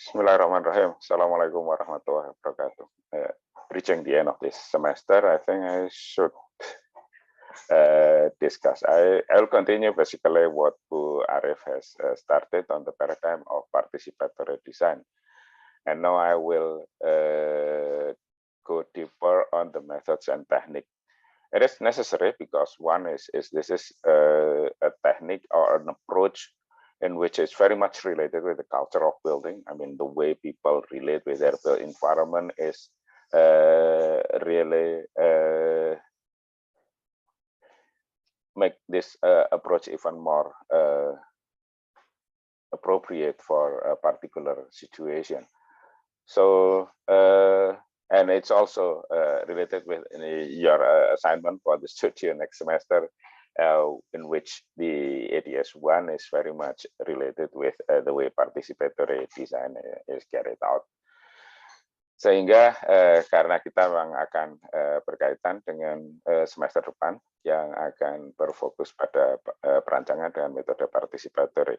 Bismillahirrahmanirrahim. Assalamualaikum warahmatullahi wabarakatuh. Reaching the end of this semester, I think I should discuss. I'll continue basically what Bu Arif has started on the paradigm of participatory design. And now I will go deeper on the methods and technique. It is necessary because one is this is a technique or an approach in which is very much related with the culture of building. I mean, the way people relate with their built environment is really make this approach even more appropriate for a particular situation. So, and it's also related with your assignment for the studio next semester, in which the ADS1 is very much related with the way participatory design is carried out. Sehingga karena kita memang akan berkaitan dengan semester depan yang akan berfokus pada perancangan dengan metode participatory.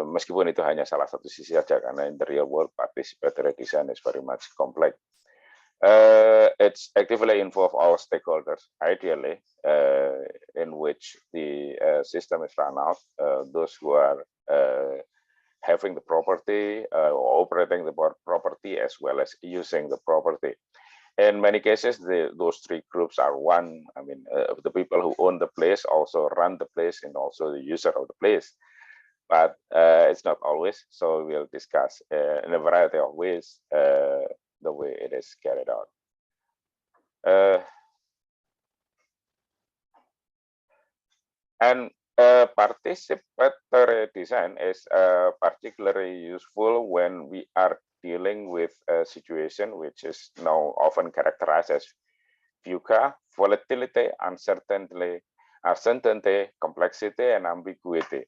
Meskipun itu hanya salah satu sisi saja, karena in the real world participatory design is very much complex. It's actively involve all stakeholders, ideally, in which the system is run out, those who are having the property, operating the property, as well as using the property. In many cases, those three groups are one. I mean, the people who own the place also run the place and also the user of the place. But it's not always, so we'll discuss in a variety of ways the way it is carried out. And participatory design is particularly useful when we are dealing with a situation which is now often characterized as VUCA, volatility, uncertainty, complexity, and ambiguity.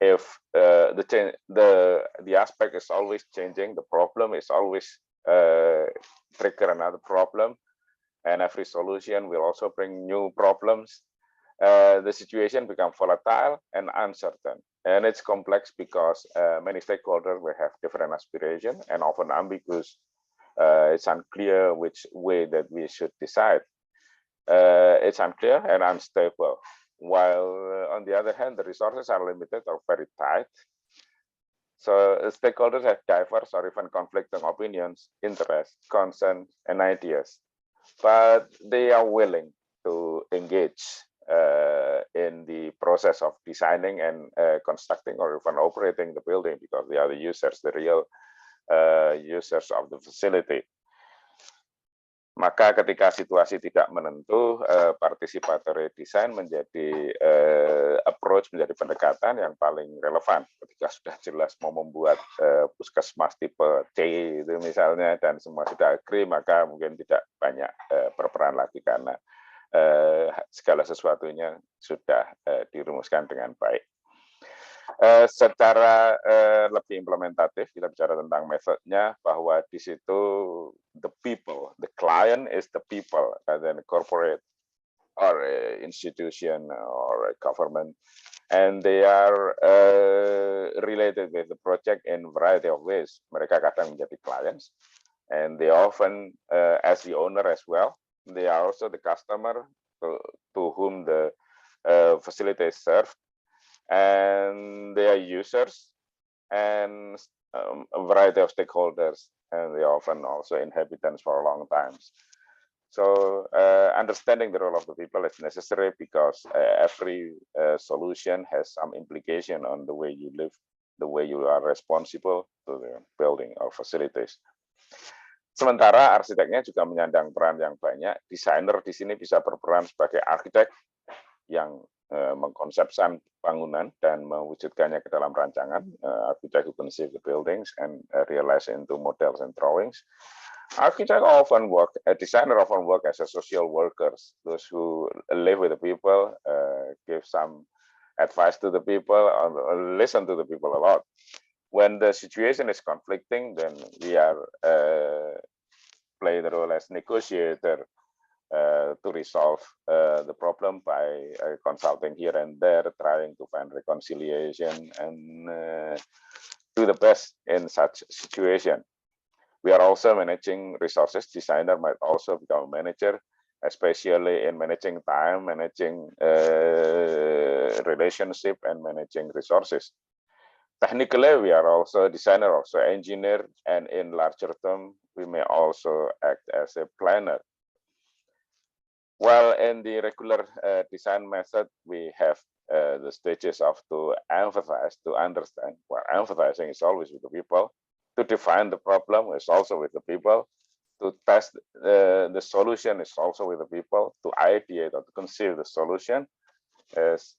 If the aspect is always changing, the problem is always trigger another problem, and every solution will also bring new problems. The situation becomes volatile and uncertain, and it's complex because many stakeholders will have different aspirations and often ambiguous. It's unclear which way that we should decide. It's unclear and unstable. While on the other hand, the resources are limited or very tight. So stakeholders have diverse or even conflicting opinions, interests, concerns, and ideas, but they are willing to engage in the process of designing and constructing or even operating the building because they are the users, the real users of the facility. Maka ketika situasi tidak menentu, participatory design menjadi approach, menjadi pendekatan yang paling relevan. Ketika sudah jelas mau membuat puskesmas tipe C itu misalnya, dan semua sudah agree, maka mungkin tidak banyak berperan lagi karena segala sesuatunya sudah dirumuskan dengan baik. Secara lebih implementatif, kita bicara tentang metodenya, bahwa di situ the people, the client is the people, and then corporate or institution or government, and they are related with the project in variety of ways. Mereka kadang menjadi clients, and they often as the owner as well. They are also the customer to whom the facility is served. And they are users and a variety of stakeholders, and they are often also inhabitants for long times. So understanding the role of the people is necessary because every solution has some implication on the way you live, the way you are responsible to the building or facilities. Sementara arsiteknya juga menyandang peran yang banyak. Desainer di sini bisa berperan sebagai arsitek yang mengkonsepkan bangunan dan mewujudkannya ke dalam rancangan. Architect who conceive the buildings and realize into models and drawings. Architect often work, a designer often work as a social workers, those who live with the people, give some advice to the people, listen to the people a lot. When the situation is conflicting, then we are play the role as negotiator. To resolve the problem by consulting here and there, trying to find reconciliation and do the best in such situation. We are also managing resources. Designer might also become a manager, especially in managing time, managing relationship, and managing resources. Technically, we are also a designer, also engineer, and in larger term, we may also act as a planner. Well, in the regular design method, we have the stages of to emphasize, to understand. Well, emphasizing is always with the people. To define the problem is also with the people. To test the solution is also with the people. To ideate or to conceive the solution is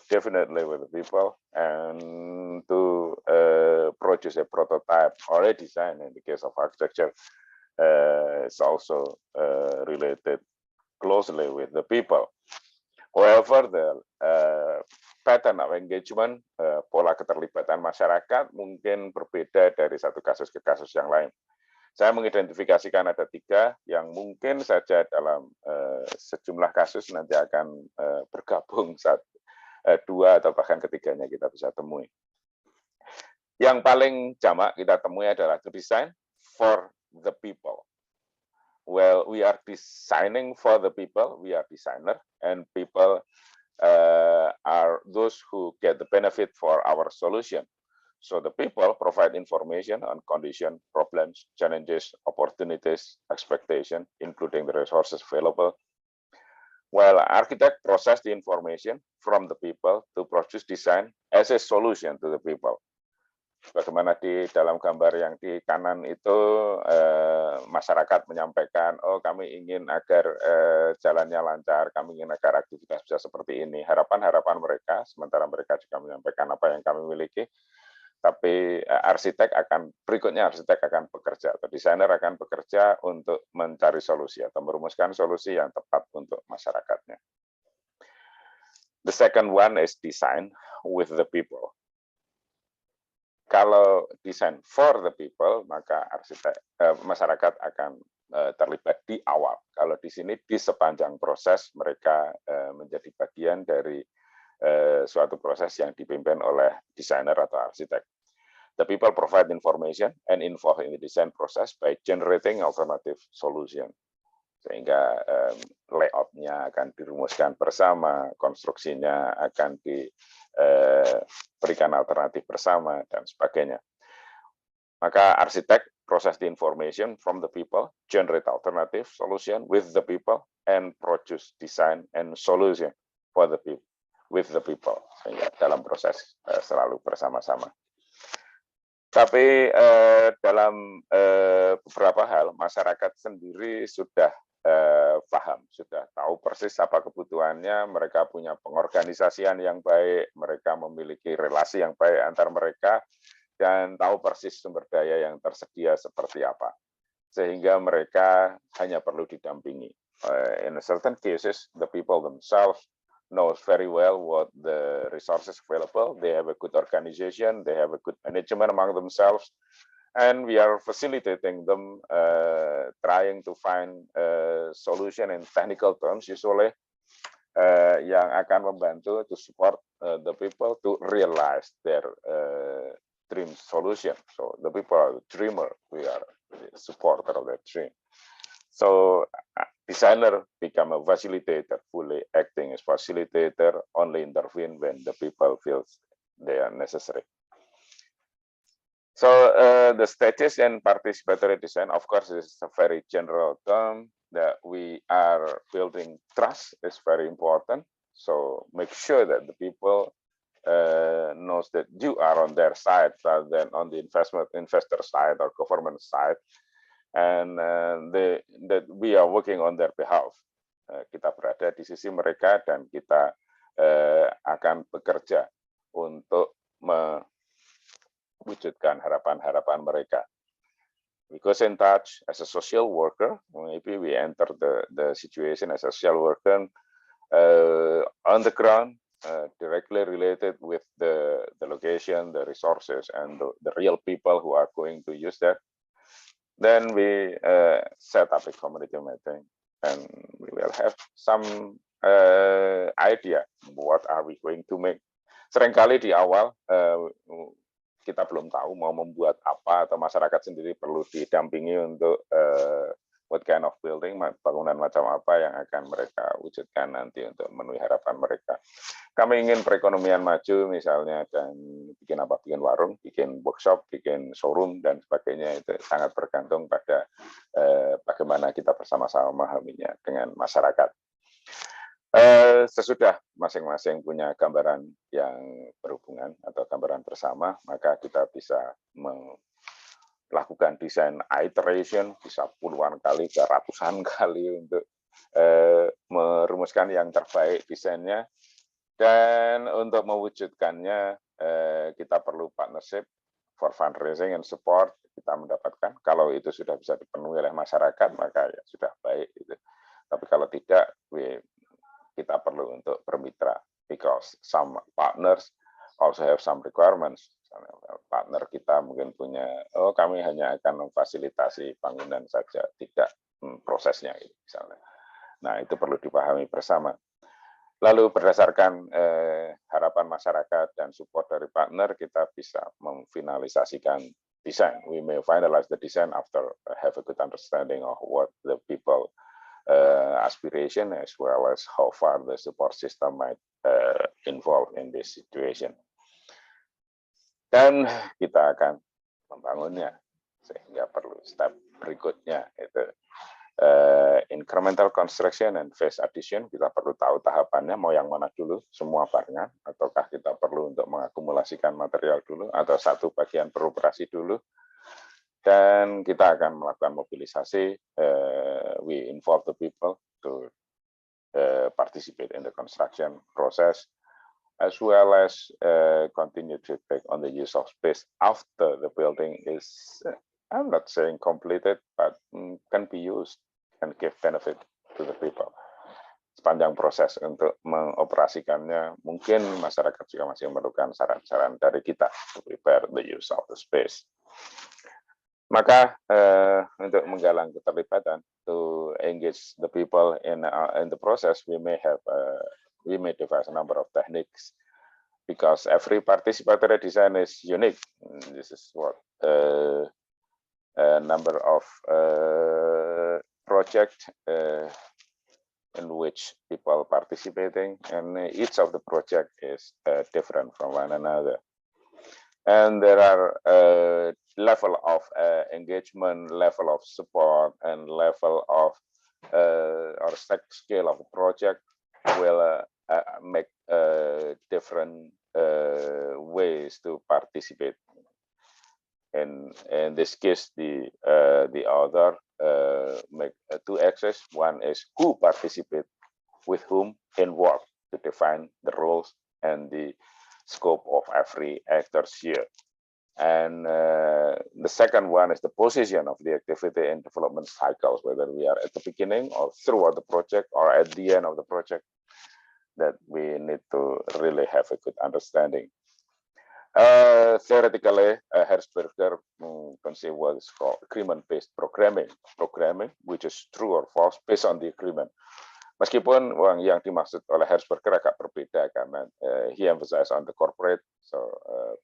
definitely with the people. And to produce a prototype or a design in the case of architecture is also related closely with the people. However, the pattern of engagement, pola keterlibatan masyarakat mungkin berbeda dari satu kasus ke kasus yang lain. Saya mengidentifikasikan ada 3 yang mungkin saja dalam sejumlah kasus nanti akan bergabung saat 2 atau bahkan ketiganya kita bisa temui. Yang paling jamak kita temui adalah to design for the people. Well, we are designing for the people, we are designer, and people are those who get the benefit for our solution. So the people provide information on condition, problems, challenges, opportunities, expectation, including the resources available. While architect process the information from the people to produce design as a solution to the people. Bagaimana di dalam gambar yang di kanan itu masyarakat menyampaikan, oh kami ingin agar jalannya lancar, kami ingin agar aktivitas bisa seperti ini. Harapan-harapan mereka, sementara mereka juga menyampaikan apa yang kami miliki. Tapi berikutnya arsitek akan bekerja atau desainer akan bekerja untuk mencari solusi atau merumuskan solusi yang tepat untuk masyarakatnya. The second one is design with the people. Kalau desain for the people, maka masyarakat akan terlibat di awal. Kalau di sini di sepanjang proses mereka menjadi bagian dari suatu proses yang dipimpin oleh desainer atau arsitek. The people provide information and involved in the design process by generating alternative solution. Sehingga layout-nya akan dirumuskan bersama, konstruksinya akan diberikan alternatif bersama, dan sebagainya. Maka arsitek process the information from the people, generate alternative solution with the people, and produce design and solution for the people, with the people. Sehingga dalam proses selalu bersama-sama. Tapi dalam beberapa hal, masyarakat sendiri sudah paham, sudah tahu persis apa kebutuhannya, mereka punya pengorganisasian yang baik, mereka memiliki relasi yang baik antar mereka, dan tahu persis sumber daya yang tersedia seperti apa. Sehingga mereka hanya perlu didampingi. In certain cases, the people themselves knows very well what the resources available, they have a good organization, they have a good management among themselves, and we are facilitating them, trying to find a solution in technical terms usually, yang akan membantu to support the people to realize their dream solution. So the people are the dreamer, we are the supporter of that dream. So designer become a facilitator, fully acting as facilitator, only intervene when the people feel they are necessary. So the stages and participatory design, of course, is a very general term that we are building trust is very important. So make sure that the people knows that you are on their side rather than on the investor side or government side, and that we are working on their behalf. Kita berada di sisi mereka dan kita akan bekerja untuk wujudkan harapan-harapan mereka. We go in touch as a social worker. Maybe we enter the situation as a social worker on the ground, directly related with the location, the resources, and the real people who are going to use that. Then we set up a community meeting, and we will have some idea what are we going to make. Seringkali di awal kita belum tahu mau membuat apa atau masyarakat sendiri perlu didampingi untuk what kind of building, bangunan macam apa yang akan mereka wujudkan nanti untuk memenuhi harapan mereka. Kami ingin perekonomian maju misalnya dan bikin apa, bikin warung, bikin workshop, bikin showroom dan sebagainya, itu sangat bergantung pada bagaimana kita bersama-sama memahaminya dengan masyarakat. Sesudah masing-masing punya gambaran yang berhubungan atau gambaran bersama, maka kita bisa melakukan desain iteration, bisa puluhan kali, ke ratusan kali untuk merumuskan yang terbaik desainnya. Dan untuk mewujudkannya, kita perlu partnership for fundraising and support. Kita mendapatkan, kalau itu sudah bisa dipenuhi oleh masyarakat, maka ya sudah baik. Gitu. Tapi kalau tidak, kita perlu untuk bermitra, because some partners also have some requirements. Partner kita mungkin punya, oh kami hanya akan memfasilitasi bangunan saja, tidak prosesnya misalnya. Nah itu perlu dipahami bersama. Lalu berdasarkan harapan masyarakat dan support dari partner, kita bisa memfinalisasikan desain. We may finalize the design after have a good understanding of what the people aspiration as well as how far the support system might involve in this situation. Dan kita akan membangunnya sehingga perlu step berikutnya itu incremental construction and phase addition. Kita perlu tahu tahapannya mau yang mana dulu, semua barengan ataukah kita perlu untuk mengakumulasikan material dulu atau satu bagian beroperasi dulu. Dan kita akan melakukan mobilisasi, we involve the people to participate in the construction process, as well as continue to take on the use of space after the building is, I'm not saying completed, but can be used and give benefit to the people. Sepanjang proses untuk mengoperasikannya, mungkin masyarakat juga masih memerlukan saran-saran dari kita to prepare the use of the space. Maka untuk menggalang keterlibatan, to engage the people in the process, we may devise a number of techniques, because every participatory design is unique. This is what a number of project in which people participating, and each of the project is different from one another. And there are level of engagement, level of support, and level of or scale of a project will make different ways to participate. In this case, the author make two axes. One is who participate, with whom, in what, to define the roles and the scope of every actors here. And the second one is the position of the activity in development cycles, whether we are at the beginning or throughout the project or at the end of the project, that we need to really have a good understanding. Theoretically, Hertzberger conceived what is called agreement-based programming, which is true or false based on the agreement. Meskipun yang dimaksud oleh Hertzberger agak berbeda karena he emphasized on the corporate, so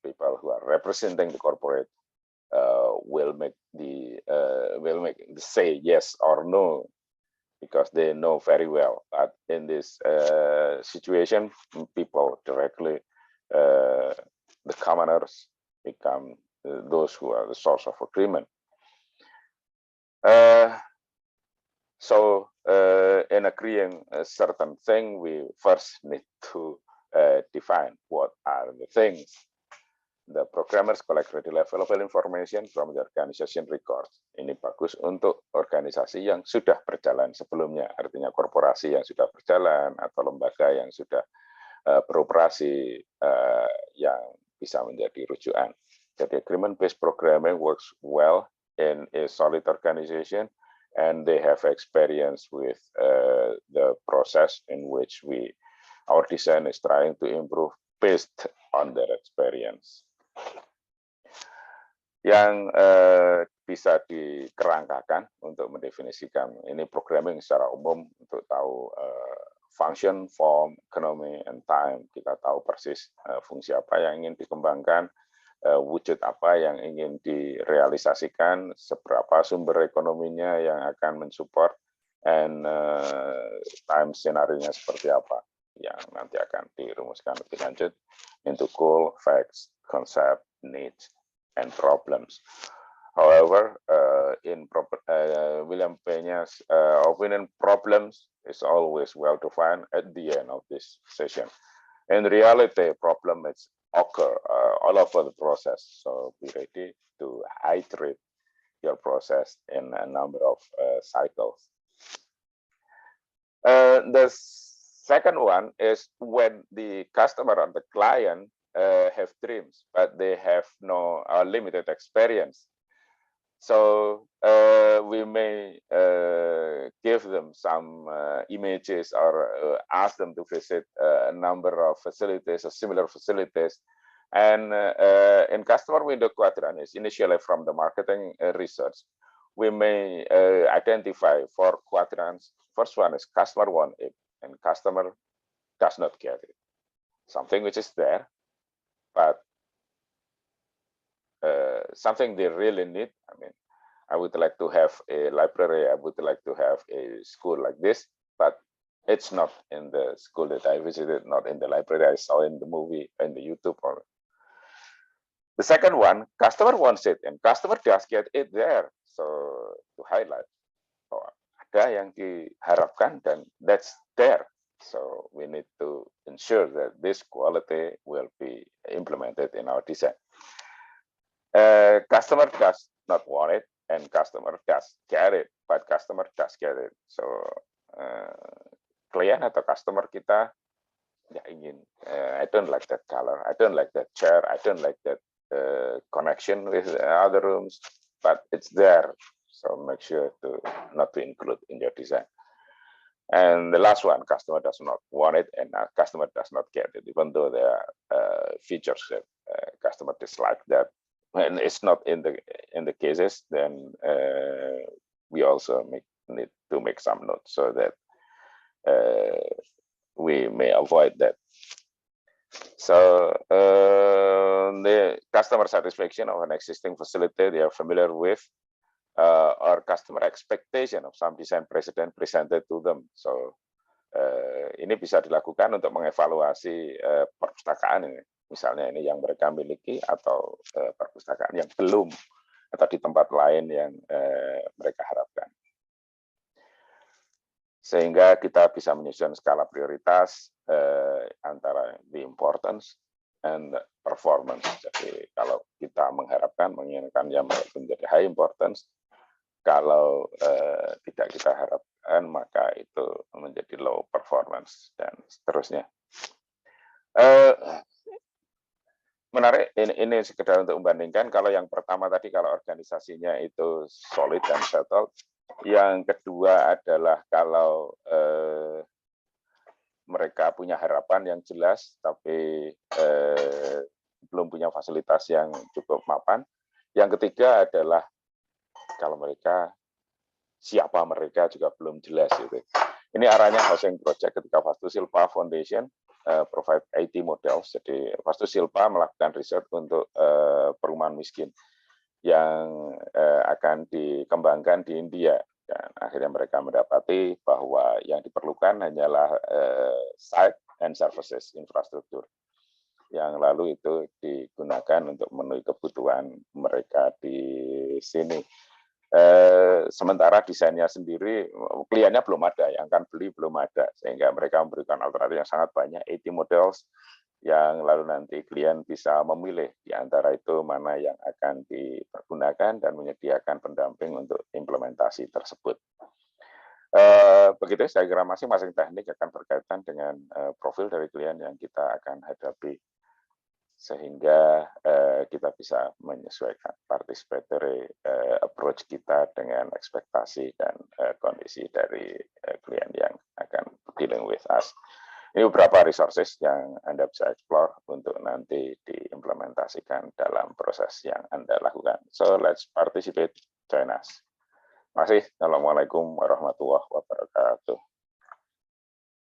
people who are representing the corporate will make the say yes or no, because they know very well that in this situation, people directly, the commoners become those who are the source of agreement. So in agreeing a certain thing, we first need to define what are the things. The programmers collect readily available information from the organization records. Ini bagus untuk organisasi yang sudah berjalan sebelumnya, artinya korporasi yang sudah berjalan atau lembaga yang sudah beroperasi yang bisa menjadi rujukan. Jadi agreement-based programming works well in a solid organization, and they have experience with the process in which our design is trying to improve based on their experience. Yang bisa dikerangkakan untuk mendefinisikan ini programming secara umum untuk tahu function, form, economy, and time. Kita tahu persis fungsi apa yang ingin dikembangkan, wujud apa yang ingin direalisasikan, seberapa sumber ekonominya yang akan mensupport, and time scenario-nya seperti apa yang nanti akan dirumuskan lebih lanjut into goal, facts, concept, needs, and problems. However, William Peña's opinion, problems is always well defined at the end of this session. In reality, problem is occur all over the process. So be ready to iterate your process in a number of cycles. The second one is when the customer or the client have dreams, but they have no limited experience. So we may give them some images or ask them to visit a number of facilities or similar facilities. And in customer window quadrant is initially from the marketing research, we may identify 4 quadrants. First one is customer want it and customer does not get it. Something which is there, but something they really need. I mean, I would like to have a library, I would like to have a school like this, but it's not in the school that I visited, not in the library I saw in the movie, in the YouTube. Or the second one, customer wants it and customer does get it there. So to highlight, ada yang diharapkan dan that's there. So we need to ensure that this quality will be implemented in our design. Customer does not want it and customer does get it, but customer does get it. So klien atau customer kita ya ingin, I don't like that color, I don't like that chair, I don't like that connection with other rooms, but it's there. So make sure to not to include in your design. And the last one, customer does not want it and customer does not get it, even though there are features that customer dislike that. And it's not in the cases, then we also need to make some notes so that we may avoid that. So the customer satisfaction of an existing facility they are familiar with, or customer expectation of some design precedent presented to them. So ini bisa dilakukan untuk mengevaluasi perpustakaan ini. Misalnya ini yang mereka miliki atau perpustakaan yang belum atau di tempat lain yang mereka harapkan. Sehingga kita bisa menyusun skala prioritas antara the importance and performance. Jadi kalau kita mengharapkan, menginginkan yang menjadi high importance, kalau tidak kita harapkan maka itu menjadi low performance dan seterusnya. Menarik, ini sekedar untuk membandingkan. Kalau yang pertama tadi, kalau organisasinya itu solid dan settled. Yang kedua adalah kalau mereka punya harapan yang jelas, tapi belum punya fasilitas yang cukup mapan. Yang ketiga adalah kalau mereka, siapa mereka juga belum jelas. Gitu. Ini arahnya housing project ketika Vastu Silpa Foundation provide IT models. Jadi Vastu Silpa melakukan riset untuk perumahan miskin yang akan dikembangkan di India. Dan akhirnya mereka mendapati bahwa yang diperlukan hanyalah site and services infrastruktur. Yang lalu itu digunakan untuk memenuhi kebutuhan mereka di sini. Sementara desainnya sendiri kliennya belum ada, yang akan beli belum ada, sehingga mereka memberikan alternatif yang sangat banyak 80 models yang lalu nanti klien bisa memilih di antara itu mana yang akan dipergunakan dan menyediakan pendamping untuk implementasi tersebut. Begitu saya kira masing-masing teknik akan berkaitan dengan profil dari klien yang kita akan hadapi, sehingga kita bisa menyesuaikan participatory approach kita dengan ekspektasi dan kondisi dari klien yang akan dealing with us. Ini beberapa resources yang Anda bisa explore untuk nanti diimplementasikan dalam proses yang Anda lakukan. So let's participate, join us. Terima kasih. Assalamualaikum warahmatullahi wabarakatuh.